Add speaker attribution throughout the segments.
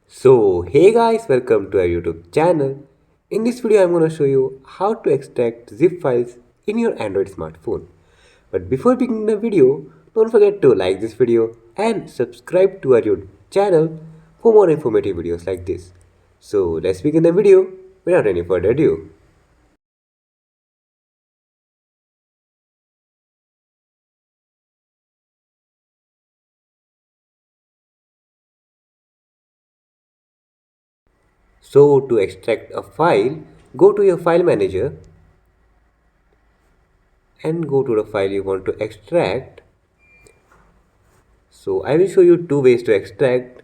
Speaker 1: So hey guys, welcome to our YouTube channel. In this video I'm going to show you how to extract zip files in your Android smartphone. But before beginning the video, don't forget to like this video and subscribe to our YouTube channel for more informative videos like this. So let's begin the video without any further ado. So to extract a file, go to your file manager and go to the file you want to extract. So I will show you two ways to extract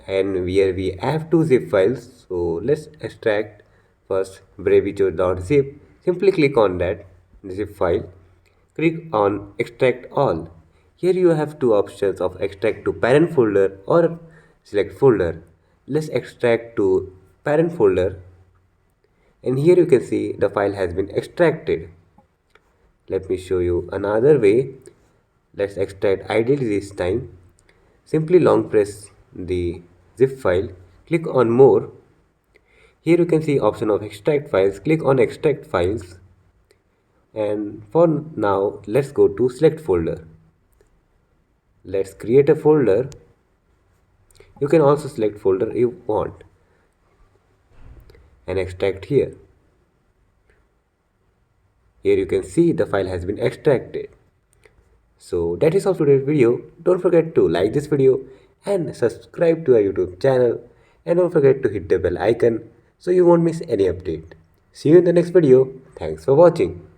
Speaker 1: and here we have two zip files. So let's extract first brevito.zip. Simply click on that zip file, click on extract all. Here you have two options of extract to parent folder or select folder. Let's extract to parent folder, and here you can see the file has been extracted. Let me show you another way. Let's extract ideally this time. Simply long press the zip file, click on more. Here you can see option of extract files, click on extract files, and for now let's go to select folder. Let's create a folder. You can also select folder you want and extract here. Here you can see the file has been extracted. So that is all for today's video. Don't forget to like this video and subscribe to our YouTube channel, and don't forget to hit the bell icon so you won't miss any update. See you in the next video. Thanks for watching.